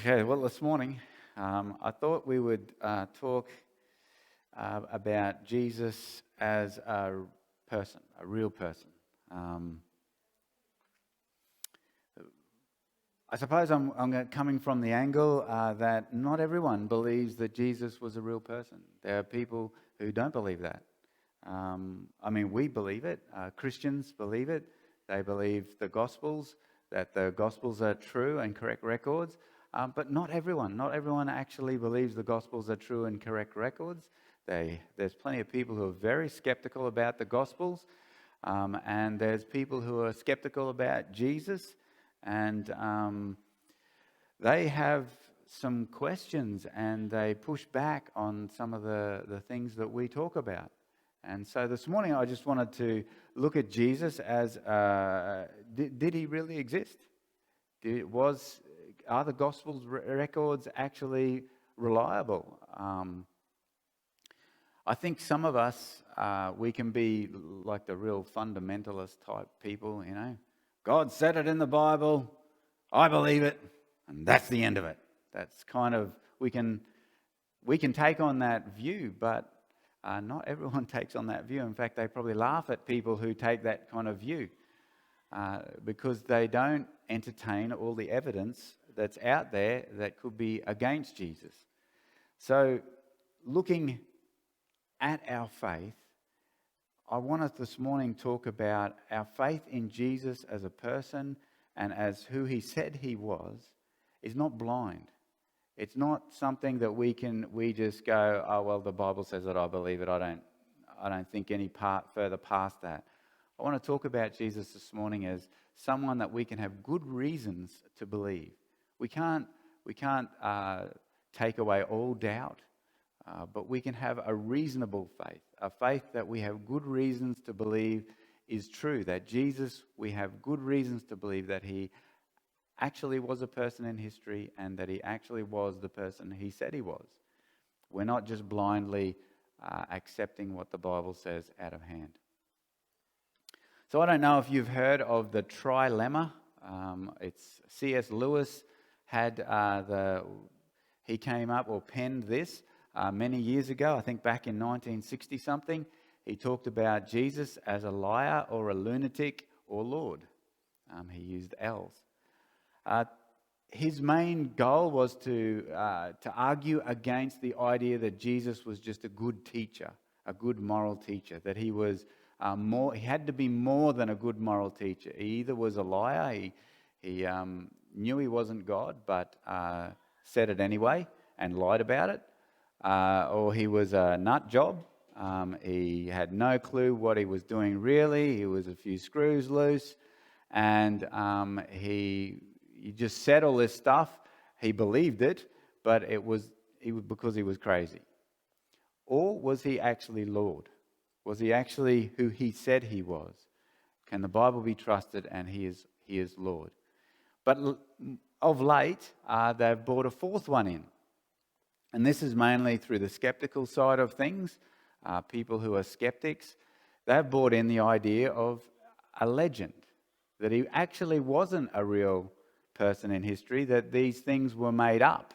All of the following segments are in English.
Okay, well, this morning I thought we would talk about Jesus as a person, a real person. Um, I suppose I'm coming from the angle that not everyone believes that Jesus was a real person. There are people who don't believe that. We believe it. Christians believe it. They believe the Gospels, that the Gospels are true and correct records. But not everyone. Not everyone actually believes the Gospels are true and correct records. There's plenty of people who are very skeptical about the Gospels, and there's people who are skeptical about Jesus, and they have some questions and they push back on some of the things that we talk about. And so this morning I just wanted to look at Jesus as, did he really exist? Are the Gospels records actually reliable? I think some of us, we can be like the real fundamentalist type people, you know. God said it in the Bible, I believe it, and that's the end of it. That's kind of, we can take on that view, but not everyone takes on that view. In fact, they probably laugh at people who take that kind of view because they don't entertain all the evidence that's out there that could be against Jesus. So, looking at our faith, I want us this morning to talk about our faith in Jesus as a person and as who he said he was is not blind. It's not something that we just go, oh well, the Bible says it, I believe it. I don't think any part further past that. I want to talk about Jesus this morning as someone that we can have good reasons to believe. We can't take away all doubt. But we can have a reasonable faith, a faith that we have good reasons to believe is true, that Jesus, we have good reasons to believe that he actually was a person in history and that he actually was the person he said he was. We're not just blindly accepting what the Bible says out of hand. So I don't know if you've heard of the trilemma. It's C.S. Lewis he came up or penned this many years ago, I think back in 1960 something. He talked about Jesus as a liar or a lunatic or Lord. He used L's. His main goal was to argue against the idea that Jesus was just a good teacher, a good moral teacher, that he was he had to be more than a good moral teacher. He either was a liar, he knew he wasn't God, but said it anyway and lied about it, or he was a nut job. He had no clue what he was doing really. He was a few screws loose, and he just said all this stuff. He believed it, but it was because he was crazy. Or was he actually Lord? Was he actually who he said he was? Can the Bible be trusted? And he is Lord. But of late, they've brought a fourth one in. And this is mainly through the skeptical side of things. People who are skeptics, they've brought in the idea of a legend, that he actually wasn't a real person in history, that these things were made up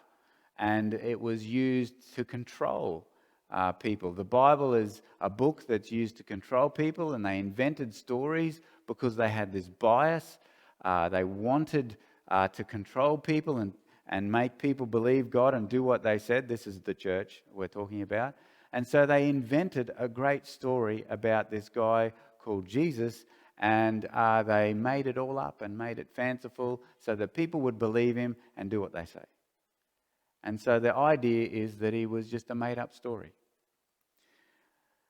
and it was used to control people. The Bible is a book that's used to control people, and they invented stories because they had this bias. They wanted to control people and make people believe God and do what they said. This is the church we're talking about. And so they invented a great story about this guy called Jesus, and they made it all up and made it fanciful so that people would believe him and do what they say. And so the idea is that he was just a made-up story.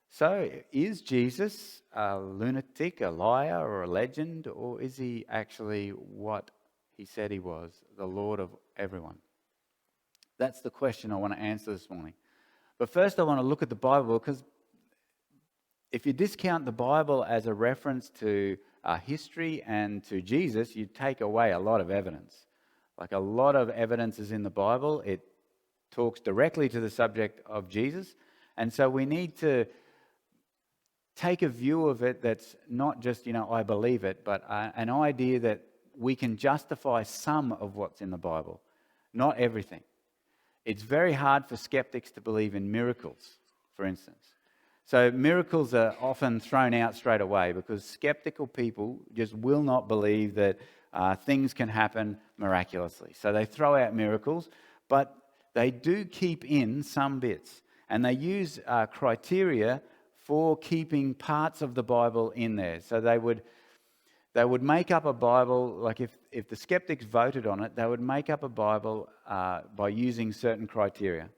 So is Jesus a lunatic, a liar, or a legend, or is he actually what he said he was, the Lord of everyone? That's the question I want to answer this morning. But first I want to look at the Bible, because if you discount the Bible as a reference to history and to Jesus, you take away a lot of evidence. Like a lot of evidence is in the Bible. It talks directly to the subject of Jesus. And so we need to take a view of it that's not just, I believe it, but an idea that we can justify some of what's in the Bible. not everything. It's very hard for skeptics to believe in miracles, for instance. So miracles are often thrown out straight away because skeptical people just will not believe that things can happen miraculously. So they throw out miracles, but they do keep in some bits. And they use criteria for keeping parts of the Bible in there. So they would make up a Bible, like if the skeptics voted on it, they would make up a Bible by using certain criteria.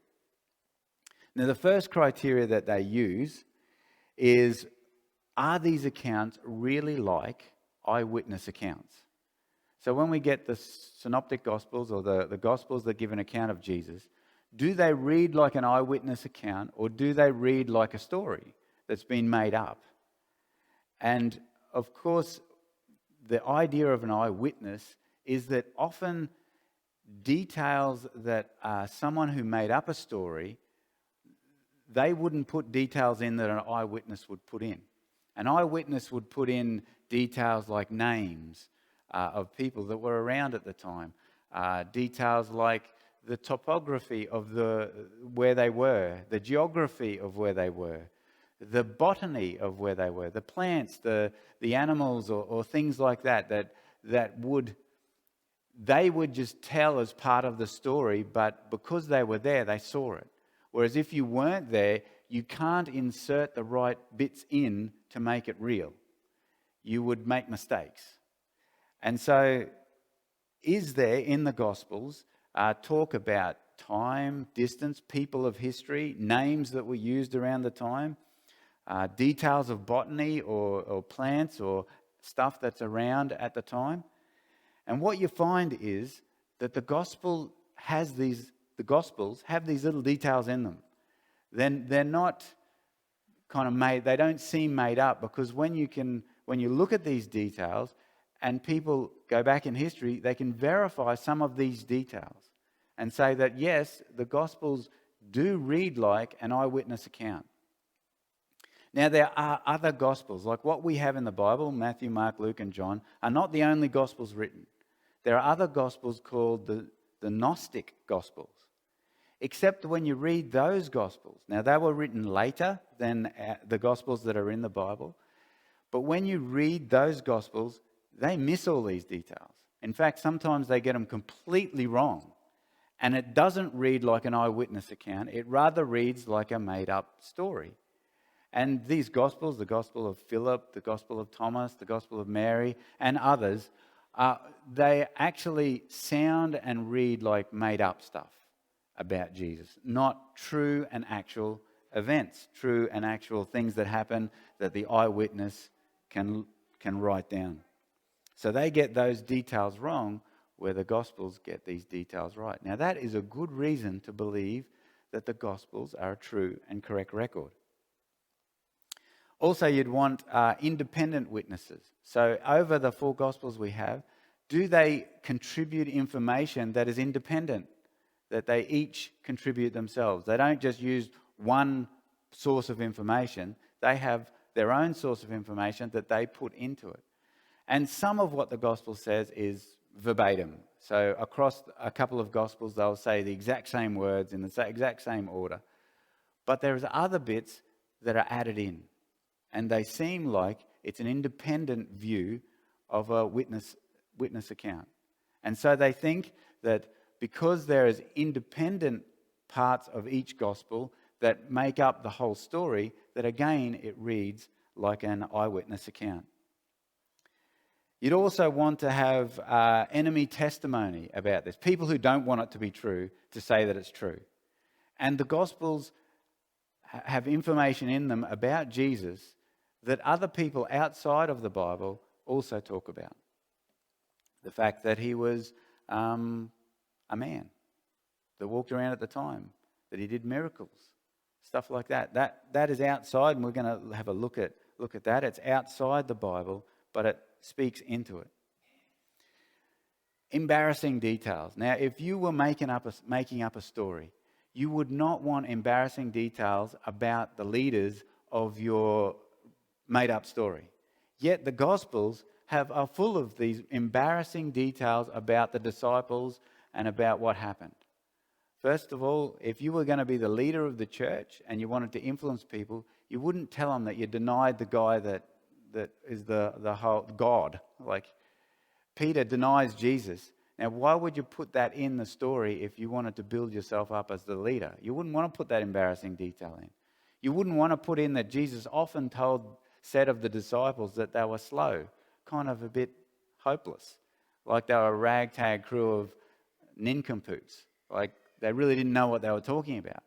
Now, the first criteria that they use is, are these accounts really like eyewitness accounts? So when we get the synoptic gospels or the gospels that give an account of Jesus, do they read like an eyewitness account or do they read like a story that's been made up? And of course, the idea of an eyewitness is that often details that someone who made up a story, they wouldn't put details in that an eyewitness would put in. An eyewitness would put in details like names of people that were around at the time, details like the topography of where they were, the geography of where they were, the botany of where they were, the plants, the animals or things like that they would just tell as part of the story, but because they were there, they saw it. Whereas if you weren't there, you can't insert the right bits in to make it real. You would make mistakes. And so, is there in the Gospels talk about time, distance, people of history, names that were used around the time, details of botany or plants or stuff that's around at the time? And what you find is that the Gospels have these little details in them. Then they're not kind of made, they don't seem made up, because when you look at these details and people go back in history, they can verify some of these details and say that yes, the Gospels do read like an eyewitness account. Now, there are other Gospels, like what we have in the Bible, Matthew, Mark, Luke, and John, are not the only Gospels written. There are other Gospels called the Gnostic Gospels. Except when you read those Gospels, now they were written later than the Gospels that are in the Bible, but when you read those Gospels, they miss all these details. In fact, sometimes they get them completely wrong. And it doesn't read like an eyewitness account. It rather reads like a made-up story. And these Gospels, the Gospel of Philip, the Gospel of Thomas, the Gospel of Mary, and others, they actually sound and read like made-up stuff about Jesus, not true and actual events, true and actual things that happen that the eyewitness can write down. So they get those details wrong, where the Gospels get these details right. Now that is a good reason to believe that the Gospels are a true and correct record. Also, you'd want independent witnesses. So over the 4 Gospels we have, do they contribute information that is independent, that they each contribute themselves? They don't just use one source of information. They have their own source of information that they put into it. And some of what the Gospel says is verbatim. So across a couple of Gospels, they'll say the exact same words in the exact same order. But there's other bits that are added in. And they seem like it's an independent view of a witness account. And so they think that because there is independent parts of each Gospel that make up the whole story, that again it reads like an eyewitness account. You'd also want to have enemy testimony about this. People who don't want it to be true to say that it's true. And the Gospels have information in them about Jesus that other people outside of the Bible also talk about. The fact that he was a man that walked around at the time, that he did miracles, stuff like that. That is outside, and we're going to have a look at that. It's outside the Bible, but it speaks into it. Embarrassing details. Now, if you were making up a story, you would not want embarrassing details about the leaders of your made-up story. Yet the Gospels are full of these embarrassing details about the disciples and about what happened. First of all, if you were going to be the leader of the church and you wanted to influence people, you wouldn't tell them that you denied the guy that is the whole God. Like Peter denies Jesus. Now, why would you put that in the story if you wanted to build yourself up as the leader? You wouldn't want to put that embarrassing detail in. You wouldn't want to put in that Jesus often said of the disciples that they were slow, kind of a bit hopeless, like they were a ragtag crew of nincompoops, like they really didn't know what they were talking about.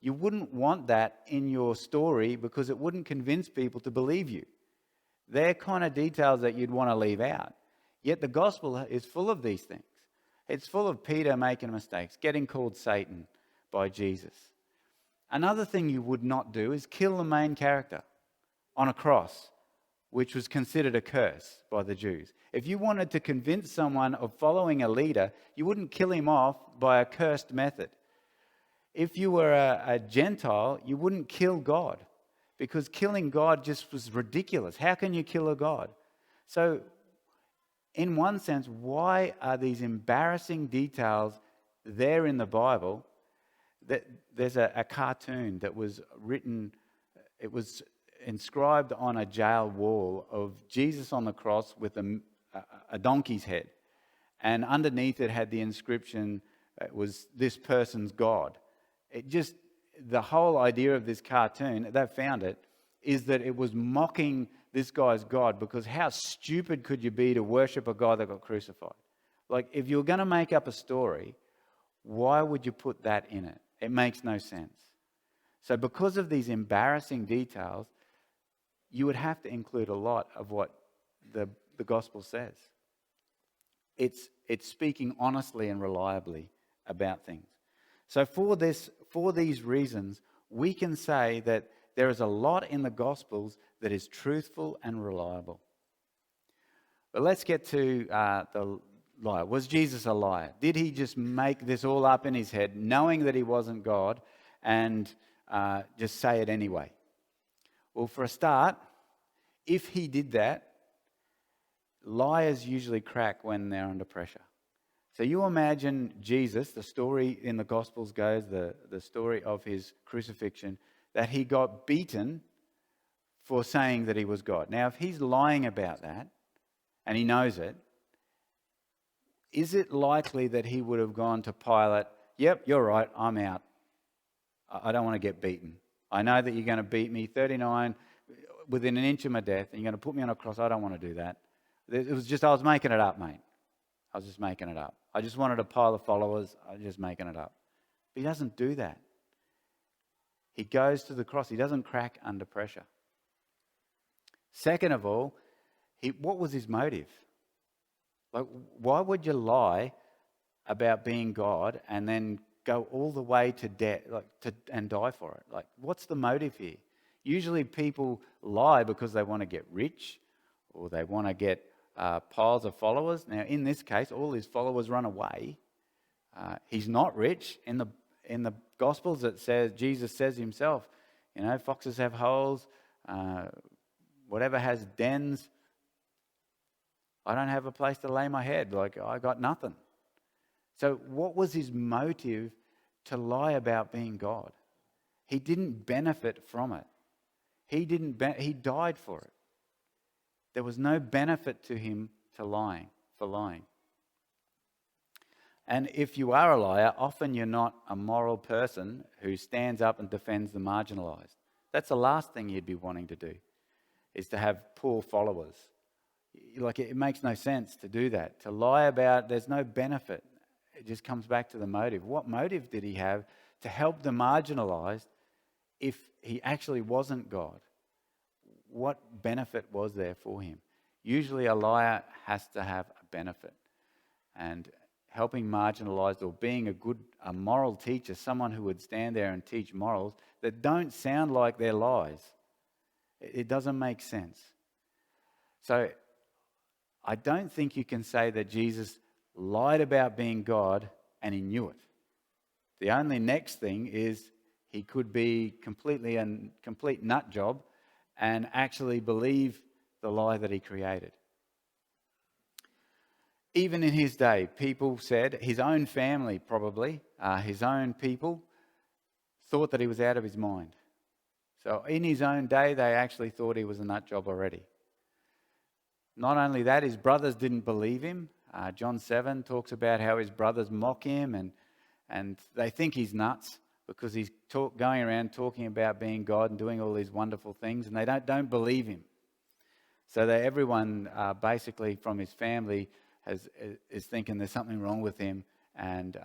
You wouldn't want that in your story because it wouldn't convince people to believe you. They're kind of details that you'd want to leave out. Yet the gospel is full of these things. It's full of Peter making mistakes, getting called Satan by Jesus. Another thing you would not do is kill the main character on a cross, which was considered a curse by the Jews. If you wanted to convince someone of following a leader, you wouldn't kill him off by a cursed method. If you were a Gentile, you wouldn't kill God, because killing God just was ridiculous. How can you kill a God? So, in one sense, why are these embarrassing details there in the Bible? There's a cartoon that was written, it was inscribed on a jail wall of Jesus on the cross with a donkey's head. And underneath it had the inscription, it was this person's God. The whole idea of this cartoon, they found it, is that it was mocking this guy's God, because how stupid could you be to worship a God that got crucified? Like, if you're going to make up a story, why would you put that in it? It makes no sense. So because of these embarrassing details, you would have to include a lot of what the gospel says. It's speaking honestly and reliably about things. So for these reasons, we can say that there is a lot in the Gospels that is truthful and reliable. But let's get to the liar. Was Jesus a liar? Did he just make this all up in his head, knowing that he wasn't God, and just say it anyway? Well, for a start, if he did that, liars usually crack when they're under pressure. So you imagine Jesus, the story in the Gospels goes, the story of his crucifixion, that he got beaten for saying that he was God. Now, if he's lying about that, and he knows it, is it likely that he would have gone to Pilate, yep, you're right, I'm out. I don't want to get beaten. I know that you're going to beat me 39 within an inch of my death, and you're going to put me on a cross. I don't want to do that. It was just, I was making it up, mate. I was just making it up. I just wanted a pile of followers. I was just making it up. But he doesn't do that. He goes to the cross. He doesn't crack under pressure. Second of all, what was his motive? Like, why would you lie about being God and then go all the way to death, and die for it? Like, what's the motive here? Usually people lie because they want to get rich, or they want to get piles of followers. Now, in this case, all his followers run away. He's not rich. In the Gospels, it says, Jesus says himself, foxes have holes, whatever has dens. I don't have a place to lay my head. Like, I got nothing. So what was his motive to lie about being God? He didn't benefit from it. He died for it. There was no benefit to him for lying. And if you are a liar, often you're not a moral person who stands up and defends the marginalized. That's the last thing you'd be wanting to do, is to have poor followers. Like, it makes no sense to do that. To lie about, there's no benefit. It just comes back to the motive. What motive did he have to help the marginalized if he actually wasn't God? What benefit was there for him? Usually a liar has to have a benefit. And helping marginalized, or being a moral teacher, someone who would stand there and teach morals that don't sound like they're lies. It doesn't make sense. So I don't think you can say that Jesus lied about being God and he knew it. The only next thing is he could be completely a complete nut job and actually believe the lie that he created. even in his day, people said, his own family probably, his own people, thought that he was out of his mind. So in his own day, they actually thought he was a nut job already. Not only that, his brothers didn't believe him. John 7 talks about how his brothers mock him and they think he's nuts because he's going around talking about being God and doing all these wonderful things, and they don't believe him. So that everyone basically from his family is thinking there's something wrong with him and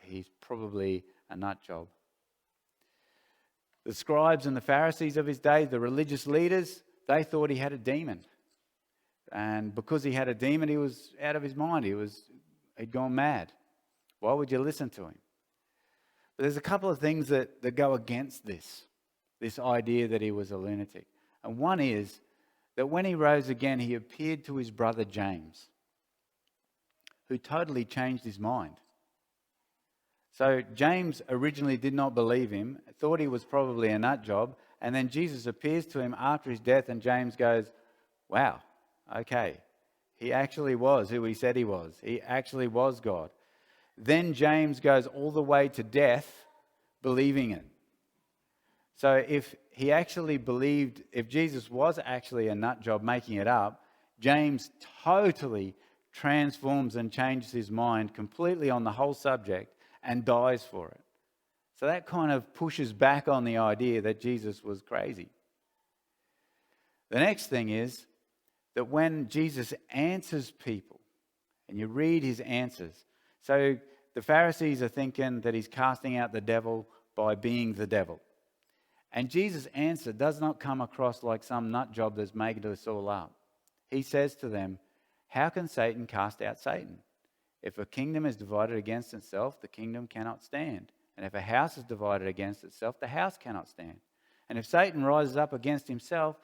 he's probably a nut job. The scribes and the Pharisees of his day, the religious leaders, they thought he had a demon. And because he had a demon, he was out of his mind. He'd gone mad. Why would you listen to him? But there's a couple of things that go against this idea that he was a lunatic. And one is that when he rose again, he appeared to his brother James, who totally changed his mind. So James originally did not believe him, thought he was probably a nut job, and then Jesus appears to him after his death, and James goes, wow, okay, he actually was who he said he was. He actually was God. Then James goes all the way to death believing it. So if he actually believed, if Jesus was actually a nut job making it up, James totally transforms and changes his mind completely on the whole subject and dies for it. So that kind of pushes back on the idea that Jesus was crazy. The next thing is that when Jesus answers people, and you read his answers, so the Pharisees are thinking that he's casting out the devil by being the devil. And Jesus' answer does not come across like some nut job that's making us all up. He says to them, how can Satan cast out Satan? If a kingdom is divided against itself, the kingdom cannot stand. And if a house is divided against itself, the house cannot stand. And if Satan rises up against himself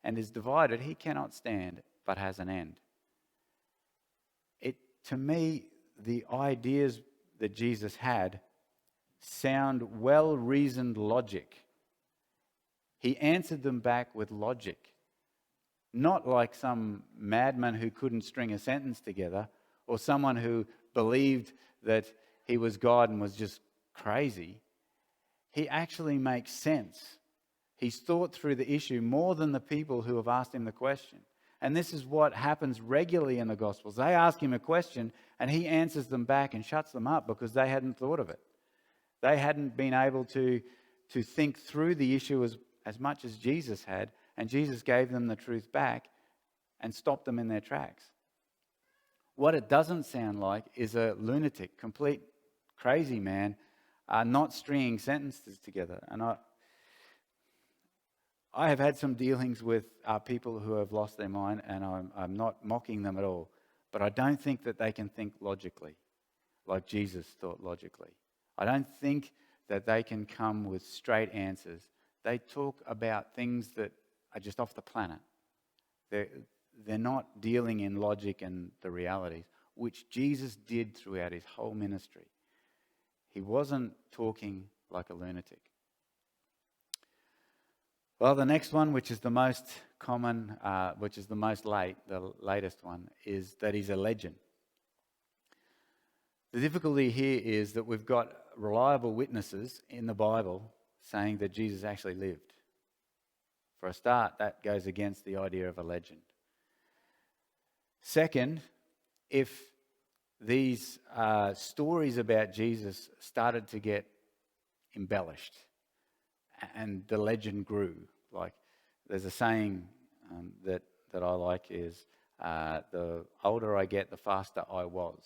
and is divided, he cannot stand, but has an end. To me, the ideas that Jesus had sound well-reasoned logic. He answered them back with logic. Not like some madman who couldn't string a sentence together, or someone who believed that he was God and was just crazy. He actually makes sense. He's thought through the issue more than the people who have asked him the question. And this is what happens regularly in the Gospels. They ask him a question and he answers them back and shuts them up because they hadn't thought of it. They hadn't been able to think through the issue as much as Jesus had, and Jesus gave them the truth back and stopped them in their tracks. What it doesn't sound like is a lunatic, complete crazy man, not stringing sentences together. And I have had some dealings with people who have lost their mind, and I'm not mocking them at all. But I don't think that they can think logically, like Jesus thought logically. I don't think that they can come with straight answers. They talk about things that are just off the planet. They're not dealing in logic and the realities, which Jesus did throughout his whole ministry. He wasn't talking like a lunatic. Well, the next one, which is the most common, which is the most the latest one, is that he's a legend. The difficulty here is that we've got reliable witnesses in the Bible saying that Jesus actually lived. For a start, that goes against the idea of a legend. Second, if these stories about Jesus started to get embellished and the legend grew, like there's a saying that I like is, the older I get, the faster I was.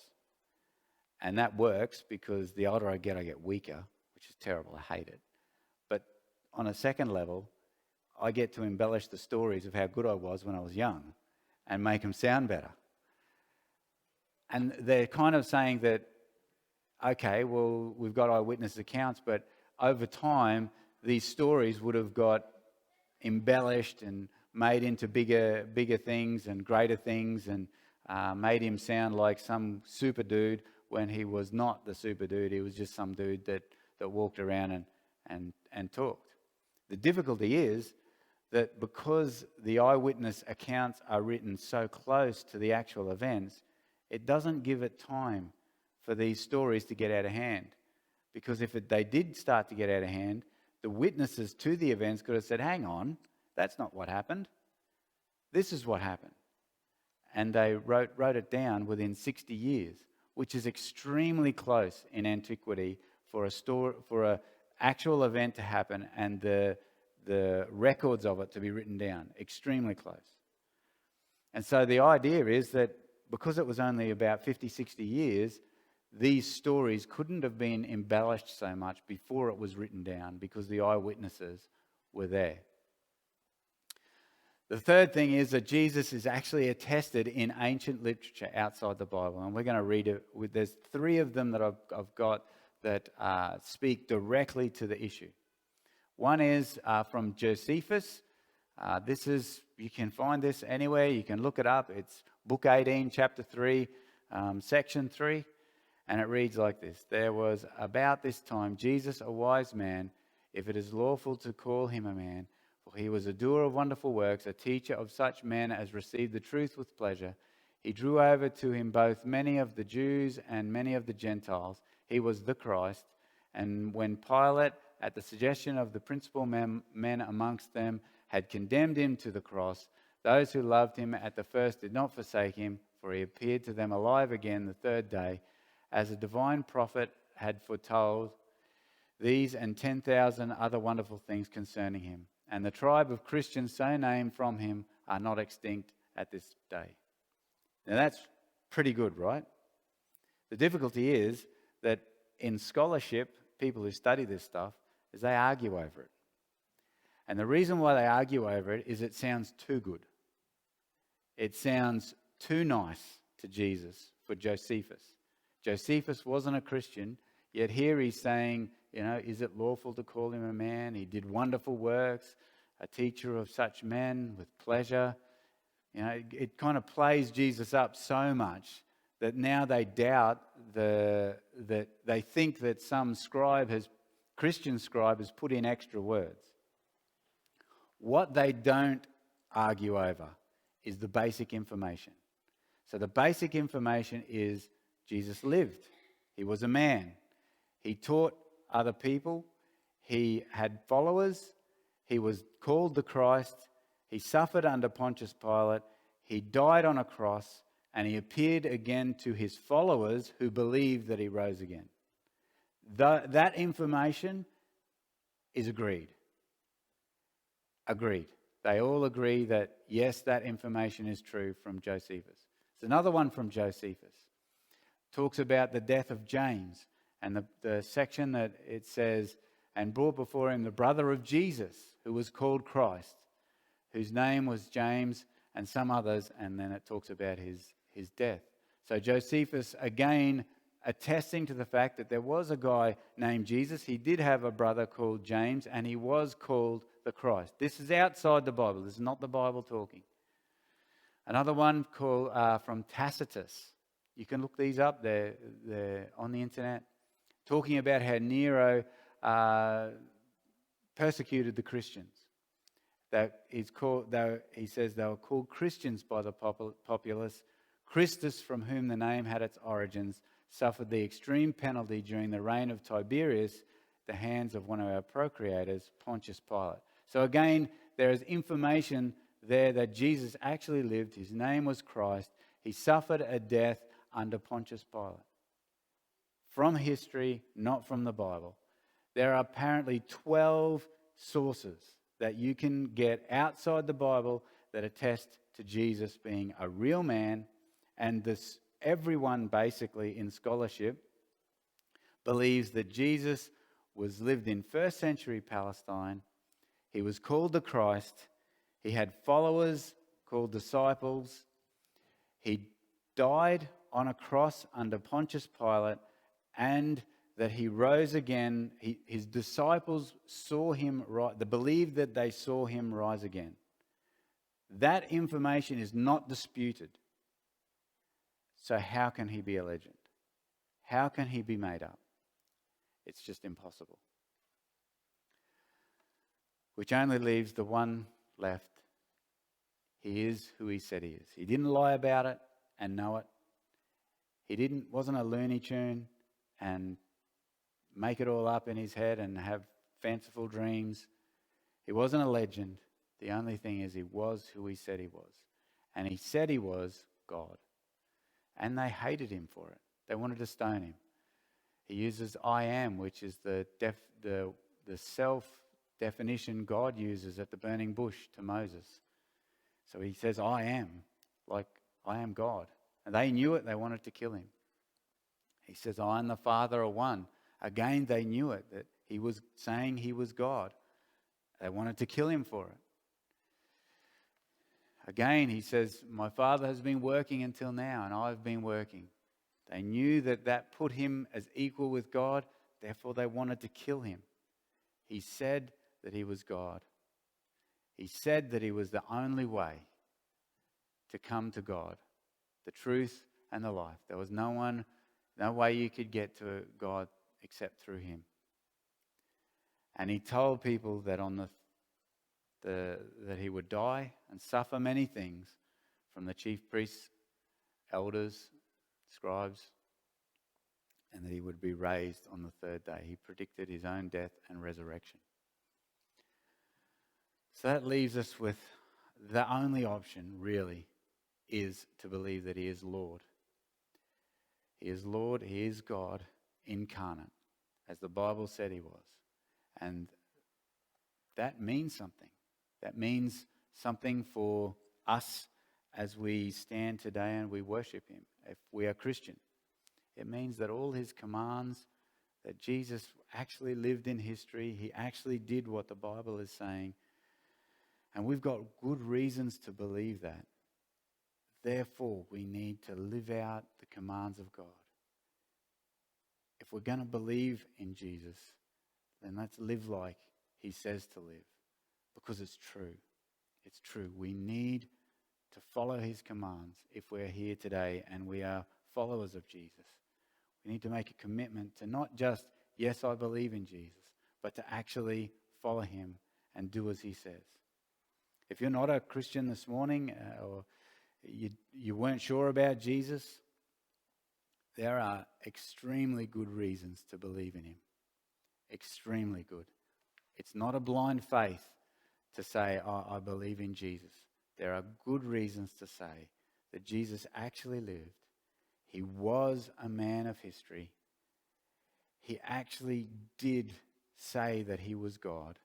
And that works because the older I get weaker, which is terrible, I hate it. But on a second level, I get to embellish the stories of how good I was when I was young and make them sound better. And they're kind of saying that, okay, well, we've got eyewitness accounts, but over time, these stories would have got embellished and made into bigger things and greater things, and made him sound like some super dude when he was not the super dude. He was just some dude that walked around and talked. The difficulty is that because the eyewitness accounts are written so close to the actual events, it doesn't give it time for these stories to get out of hand. Because if they did start to get out of hand, the witnesses to the events could have said, hang on, that's not what happened. This is what happened. And they wrote it down within 60 years, which is extremely close in antiquity for an actual event to happen and the records of it to be written down. Extremely close. And so the idea is that because it was only about 50, 60 years, these stories couldn't have been embellished so much before it was written down because the eyewitnesses were there. The third thing is that Jesus is actually attested in ancient literature outside the Bible. And we're going to read it. There's 3 of them that I've got that speak directly to the issue. One is from Josephus. You can find this anywhere. You can look it up. It's book 18, chapter 3, section 3. And it reads like this. There was about this time Jesus, a wise man, if it is lawful to call him a man, for he was a doer of wonderful works, a teacher of such men as received the truth with pleasure. He drew over to him both many of the Jews and many of the Gentiles. He was the Christ. And when Pilate, at the suggestion of the principal men amongst them, had condemned him to the cross, those who loved him at the first did not forsake him, for he appeared to them alive again the 3rd day, as a divine prophet had foretold these and 10,000 other wonderful things concerning him. And the tribe of Christians so named from him are not extinct at this day. Now that's pretty good, right? The difficulty is that in scholarship, people who study this stuff, is they argue over it. And the reason why they argue over it is it sounds too good. It sounds too nice to Jesus for Josephus. Josephus wasn't a Christian, yet here he's saying, is it lawful to call him a man? He did wonderful works, a teacher of such men with pleasure. It kind of plays Jesus up so much that now they doubt that they think that some Christian scribe has put in extra words. What they don't argue over is the basic information. So the basic information is Jesus lived. He was a man. He taught other people. He had followers. He was called the Christ. He suffered under Pontius Pilate. He died on a cross, and he appeared again to his followers who believed that he rose again. That information is agreed. Agreed. They all agree that, yes, that information is true from Josephus. There's another one from Josephus. Talks about the death of James, and the section that it says, and brought before him the brother of Jesus, who was called Christ, whose name was James, and some others, and then it talks about his death. So Josephus, again, attesting to the fact that there was a guy named Jesus. He did have a brother called James, and he was called the Christ. This is outside the Bible. This is not the Bible talking. Another one called from Tacitus. You can look these up. They're on the internet. Talking about how Nero persecuted the Christians. He says they were called Christians by the populace. Christus, from whom the name had its origins, suffered the extreme penalty during the reign of Tiberius, the hands of one of our procreators, Pontius Pilate. So again, there is information there that Jesus actually lived. His name was Christ. He suffered a death under Pontius Pilate. From history, not from the Bible. There are apparently 12 sources that you can get outside the Bible that attest to Jesus being a real man, and everyone basically in scholarship believes that Jesus was lived in 1st century Palestine. He was called the Christ. He had followers called disciples. He died on a cross under Pontius Pilate, and that he rose again. His disciples saw him rise. They believed that they saw him rise again. That information is not disputed. So how can he be a legend? How can he be made up? It's just impossible. Which only leaves the one left. He is who he said he is. He didn't lie about it and know it. He wasn't a Looney Tune and make it all up in his head and have fanciful dreams. He wasn't a legend. The only thing is he was who he said he was. And he said he was God. And they hated him for it. They wanted to stone him. He uses I am, which is the self-definition God uses at the burning bush to Moses. So he says, I am, like I am God. And they knew it. They wanted to kill him. He says, I and the Father are one. Again, they knew it, that he was saying he was God. They wanted to kill him for it. Again, he says, my Father has been working until now, and I've been working. They knew that that put him as equal with God, therefore they wanted to kill him. He said that he was God. He said that he was the only way to come to God, the truth and the life. There was no way you could get to God except through him. And he told people that that he would die and suffer many things from the chief priests, elders, scribes, and that he would be raised on the third day. He predicted his own death and resurrection. So that leaves us with the only option, really, is to believe that he is Lord. He is Lord, he is God incarnate, as the Bible said he was. And that means something. That means something for us as we stand today and we worship him. If we are Christian, it means that all his commands, that Jesus actually lived in history, he actually did what the Bible is saying. And we've got good reasons to believe that. Therefore, we need to live out the commands of God. If we're going to believe in Jesus, then let's live like he says to live, because it's true. It's true. We need to follow his commands if we're here today and we are followers of Jesus. We need to make a commitment to not just, yes, I believe in Jesus, but to actually follow him and do as he says. If you're not a Christian this morning or you weren't sure about Jesus, there are extremely good reasons to believe in him. Extremely good. It's not a blind faith to say, oh, I believe in Jesus. There are good reasons to say that Jesus actually lived. He was a man of history. He actually did say that he was God,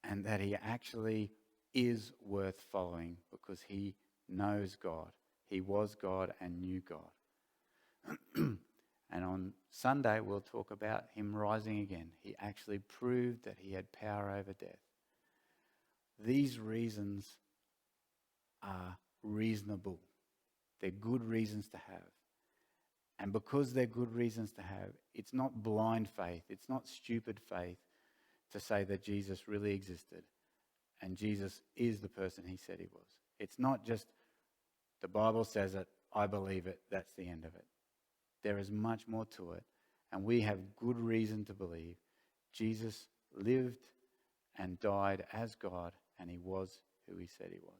and that he actually is worth following because he knows God. He was God and knew God. And on Sunday, we'll talk about him rising again. He actually proved that he had power over death. These reasons are reasonable. They're good reasons to have. And because they're good reasons to have, it's not blind faith. It's not stupid faith to say that Jesus really existed and Jesus is the person he said he was. It's not just the Bible says it, I believe it, that's the end of it. There is much more to it, and we have good reason to believe Jesus lived and died as God, and he was who he said he was.